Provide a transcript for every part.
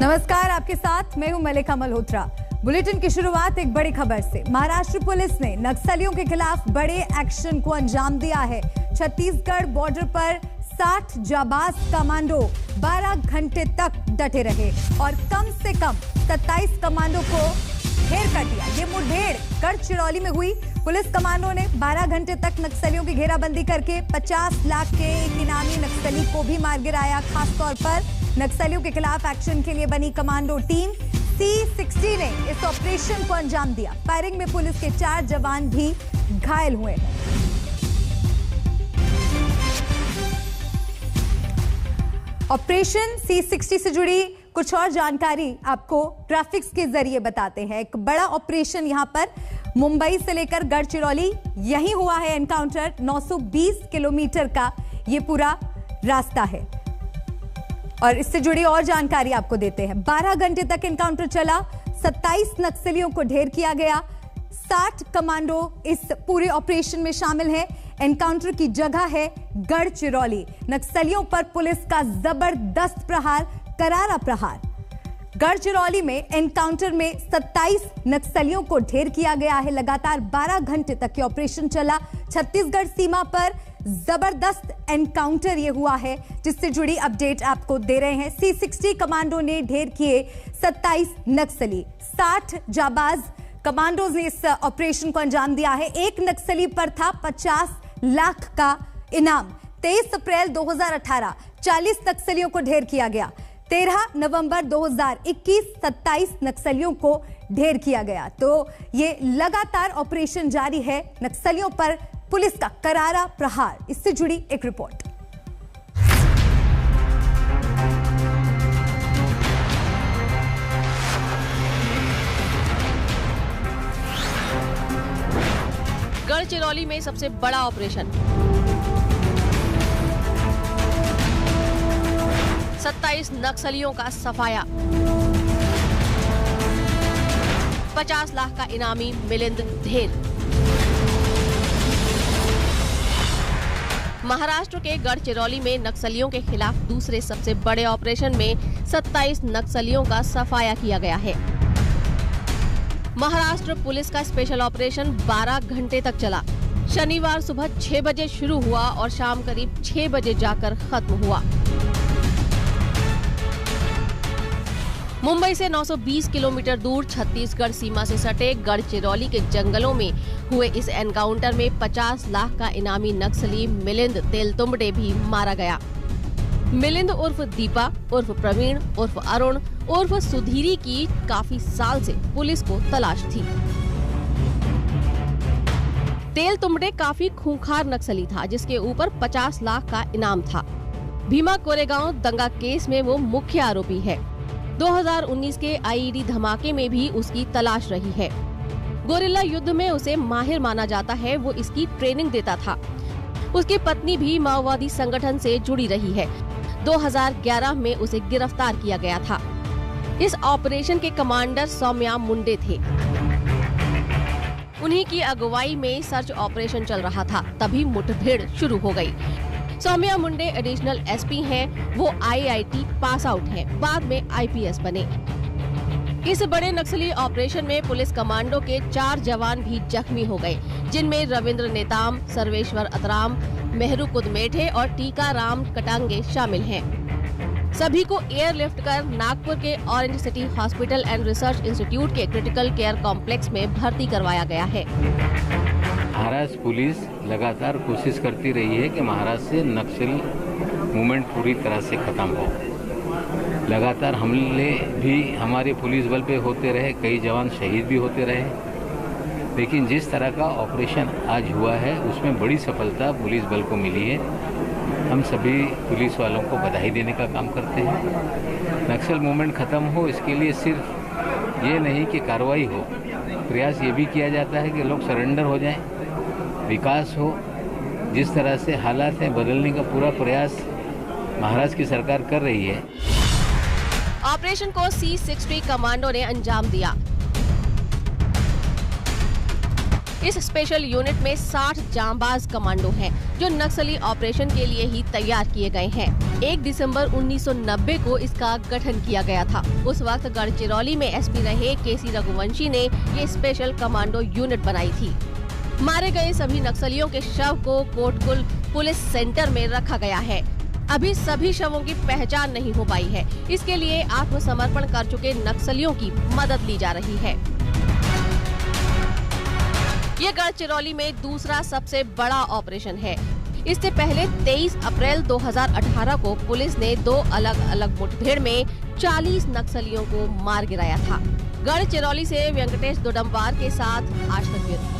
नमस्कार, आपके साथ मैं हूं मलिका मल्होत्रा। बुलेटिन की शुरुआत एक बड़ी खबर से। महाराष्ट्र पुलिस ने नक्सलियों के खिलाफ बड़े एक्शन को अंजाम दिया है। छत्तीसगढ़ बॉर्डर पर 60 जाबाज कमांडो 12 घंटे तक डटे रहे और कम से कम 27 कमांडो को ढेर कर दिया। ये मुठभेड़ गढ़चिरौली में हुई। पुलिस कमांडो ने 12 घंटे तक नक्सलियों की घेराबंदी करके 50 लाख के एक इनामी नक्सली को भी मार गिराया। खासतौर पर नक्सलियों के खिलाफ एक्शन के लिए बनी कमांडो टीम C60 ने इस ऑपरेशन को अंजाम दिया। फायरिंग में पुलिस के 4 जवान भी घायल हुए हैं। ऑपरेशन C60 से जुड़ी कुछ और जानकारी आपको ग्राफिक्स के जरिए बताते हैं। एक बड़ा ऑपरेशन यहां पर मुंबई से लेकर गढ़चिरौली यही हुआ है एनकाउंटर। 920 किलोमीटर का ये पूरा रास्ता है और इससे जुड़ी और जानकारी आपको देते हैं। 12 घंटे तक एनकाउंटर चला, 27 नक्सलियों को ढेर किया गया, 60 कमांडो इस पूरे ऑपरेशन में शामिल हैं। एनकाउंटर की जगह है गढ़चिरौली। नक्सलियों पर पुलिस का जबरदस्त प्रहार, करारा प्रहार। गढ़चिरौली में एनकाउंटर में 27 नक्सलियों को ढेर किया गया है। लगातार 12 घंटे तक ये ऑपरेशन चला। छत्तीसगढ़ सीमा पर जबरदस्त एनकाउंटर ये हुआ है, जिससे जुड़ी अपडेट आपको दे रहे हैं। C60 कमांडो ने ढेर किए 27 नक्सली। 60 जाबाज कमांडोज ने इस ऑपरेशन को अंजाम दिया है। एक नक्सली पर था 50 लाख का इनाम। 23 अप्रैल 2018 40 नक्सलियों को ढेर किया गया। 13 नवंबर 2021 27 नक्सलियों को ढेर किया गया। तो ये लगातार ऑपरेशन जारी है। नक्सलियों पर पुलिस का करारा प्रहार, इससे जुड़ी एक रिपोर्ट। गढ़चिरौली में सबसे बड़ा ऑपरेशन। 27 नक्सलियों का सफाया। 50 लाख का इनामी मिलिंद ढेर। महाराष्ट्र के गढ़चिरौली में नक्सलियों के खिलाफ दूसरे सबसे बड़े ऑपरेशन में 27 नक्सलियों का सफाया किया गया है। महाराष्ट्र पुलिस का स्पेशल ऑपरेशन 12 घंटे तक चला। शनिवार सुबह 6 बजे शुरू हुआ और शाम करीब 6 बजे जाकर खत्म हुआ। मुंबई से 920 किलोमीटर दूर छत्तीसगढ़ सीमा से सटे गढ़चिरौली के जंगलों में हुए इस एनकाउंटर में 50 लाख का इनामी नक्सली मिलिंद तेलतुंबड़े भी मारा गया। मिलिंद उर्फ दीपा उर्फ प्रवीण उर्फ अरुण उर्फ सुधीरी की काफी साल से पुलिस को तलाश थी। तेलतुंबड़े काफी खूंखार नक्सली था, जिसके ऊपर 50 लाख का इनाम था। भीमा कोरेगांव दंगा केस में वो मुख्य आरोपी है। 2019 के IED धमाके में भी उसकी तलाश रही है। गोरिल्ला युद्ध में उसे माहिर माना जाता है। वो इसकी ट्रेनिंग देता था। उसकी पत्नी भी माओवादी संगठन से जुड़ी रही है। 2011 में उसे गिरफ्तार किया गया था। इस ऑपरेशन के कमांडर सौम्या मुंडे थे। उन्हीं की अगुवाई में सर्च ऑपरेशन चल रहा था, तभी मुठभेड़ शुरू हो गई। सौम्या मुंडे एडिशनल SP हैं। वो IIT पास आउट हैं। बाद में IPS बने। इस बड़े नक्सली ऑपरेशन में पुलिस कमांडो के 4 जवान भी जख्मी हो गए, जिनमें रविंद्र नेताम, सर्वेश्वर अतराम, मेहरू कुदमेठे और टीकाराम कटांगे शामिल हैं। सभी को एयरलिफ्ट कर नागपुर के orange city hospital and research institute के क्रिटिकल केयर कॉम्प्लेक्स में भर्ती करवाया गया है। महाराष्ट्र पुलिस लगातार कोशिश करती रही है कि महाराष्ट्र से नक्सल मूवमेंट पूरी तरह से खत्म हो। लगातार हमले भी हमारे पुलिस बल पे होते रहे, कई जवान शहीद भी होते रहे, लेकिन जिस तरह का ऑपरेशन आज हुआ है उसमें बड़ी सफलता पुलिस बल को मिली है। हम सभी पुलिस वालों को बधाई देने का काम करते हैं। नक्सल मूवमेंट खत्म हो, इसके लिए सिर्फ ये नहीं कि कार्रवाई हो, प्रयास ये भी किया जाता है कि लोग सरेंडर हो जाएं, विकास हो। जिस तरह से हालात हैं बदलने का पूरा प्रयास महाराष्ट्र की सरकार कर रही है। ऑपरेशन को C60 कमांडो ने अंजाम दिया। इस स्पेशल यूनिट में 60 जांबाज कमांडो हैं, जो नक्सली ऑपरेशन के लिए ही तैयार किए गए हैं। 1 दिसंबर 1990 को इसका गठन किया गया था। उस वक्त गढ़चिरौली में एसपी रहे केसी रघुवंशी ने ये स्पेशल कमांडो यूनिट बनाई थी। मारे गए सभी नक्सलियों के शव को कोटकुल पुलिस सेंटर में रखा गया है। अभी सभी शवों की पहचान नहीं हो पाई है। इसके लिए आत्मसमर्पण कर चुके नक्सलियों की मदद ली जा रही है। ये गढ़चिरौली में दूसरा सबसे बड़ा ऑपरेशन है। इससे पहले 23 अप्रैल 2018 को पुलिस ने 2 अलग अलग मुठभेड़ में 40 नक्सलियों को मार गिराया था। गढ़चिरौली से वेंकटेश दोडम्बार के साथ आज तक ब्यूरो।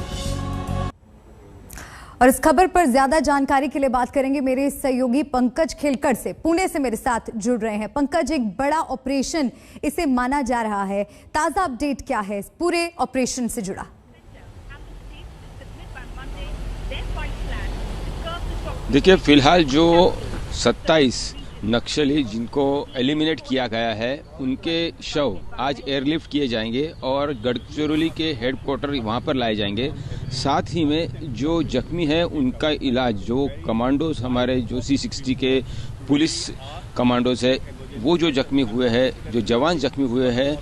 और इस खबर पर ज्यादा जानकारी के लिए बात करेंगे मेरे सहयोगी पंकज खेलकर से, पुणे से मेरे साथ जुड़ रहे हैं। पंकज, एक बड़ा ऑपरेशन इसे माना जा रहा है, ताजा अपडेट क्या है इस पूरे ऑपरेशन से जुड़ा? देखिए, फिलहाल जो 27 नक्सली जिनको एलिमिनेट किया गया है, उनके शव आज एयरलिफ्ट किए जाएंगे और गढ़चिरौली के हेडक्वार्टर वहां पर लाए जाएंगे। साथ ही में जो जख्मी है उनका इलाज, जो कमांडोज हमारे जो C60 के पुलिस कमांडोज है, वो जो जख्मी हुए हैं, जो जवान जख्मी हुए हैं,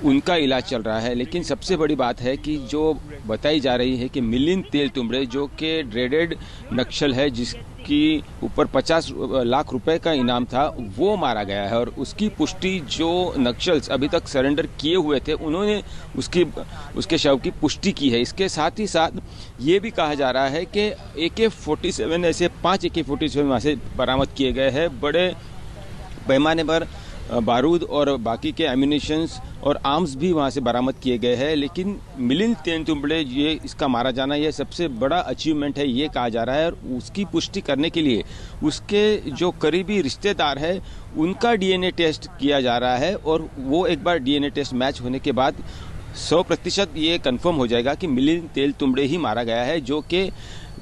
उनका इलाज चल रहा है। लेकिन सबसे बड़ी बात है कि जो बताई जा रही है कि मिलिंद तेलतुंबड़े, जो कि ड्रेडेड नक्सल है, जिसकी ऊपर 50 लाख रुपए का इनाम था, वो मारा गया है। और उसकी पुष्टि जो नक्सल्स अभी तक सरेंडर किए हुए थे, उन्होंने उसके शव की पुष्टि की है। इसके साथ ही साथ ये भी कहा जा रहा है कि AK-47 ऐसे 5 AK-47 वहाँ से बरामद किए गए हैं। बड़े पैमाने पर बारूद और बाकी के एम्यूनिशंस और आर्म्स भी वहां से बरामद किए गए हैं। लेकिन मिलिंद तेलतुंबड़े, ये इसका मारा जाना, ये सबसे बड़ा अचीवमेंट है, ये कहा जा रहा है। और उसकी पुष्टि करने के लिए उसके जो करीबी रिश्तेदार है, उनका DNA टेस्ट किया जा रहा है। और वो एक बार DNA टेस्ट मैच होने के बाद 100% ये कंफर्म हो जाएगा कि मिलिंद तेलतुंबड़े ही मारा गया है, जो कि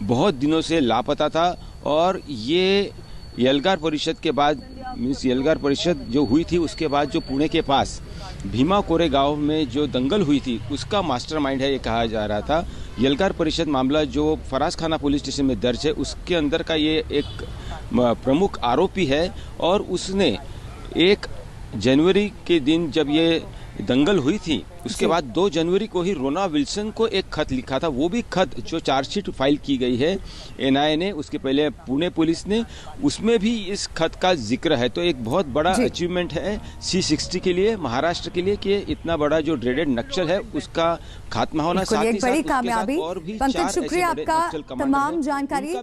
बहुत दिनों से लापता था। और ये यलगार परिषद के बाद, मीन्स यलगार परिषद जो हुई थी, उसके बाद जो पुणे के पास भीमा कोरे गांव में जो दंगल हुई थी, उसका मास्टरमाइंड है, ये कहा जा रहा था। यलगार परिषद मामला जो फराज खाना पुलिस स्टेशन में दर्ज है, उसके अंदर का ये एक प्रमुख आरोपी है। और उसने 1 जनवरी के दिन जब ये दंगल हुई थी, उसके बाद 2 जनवरी को ही रोना विल्सन को एक खत लिखा था। वो भी खत जो चार्जशीट फाइल की गई है NIA ने, उसके पहले पुणे पुलिस ने, उसमें भी इस खत का जिक्र है। तो एक बहुत बड़ा अचीवमेंट है C60 के लिए, महाराष्ट्र के लिए, कि इतना बड़ा जो ड्रेडेड नक्सल है उसका खात्मा होना। साथ ही साथ बड़ी कामयाबी। पंकज, शुक्रिया आपका तमाम जानकारी।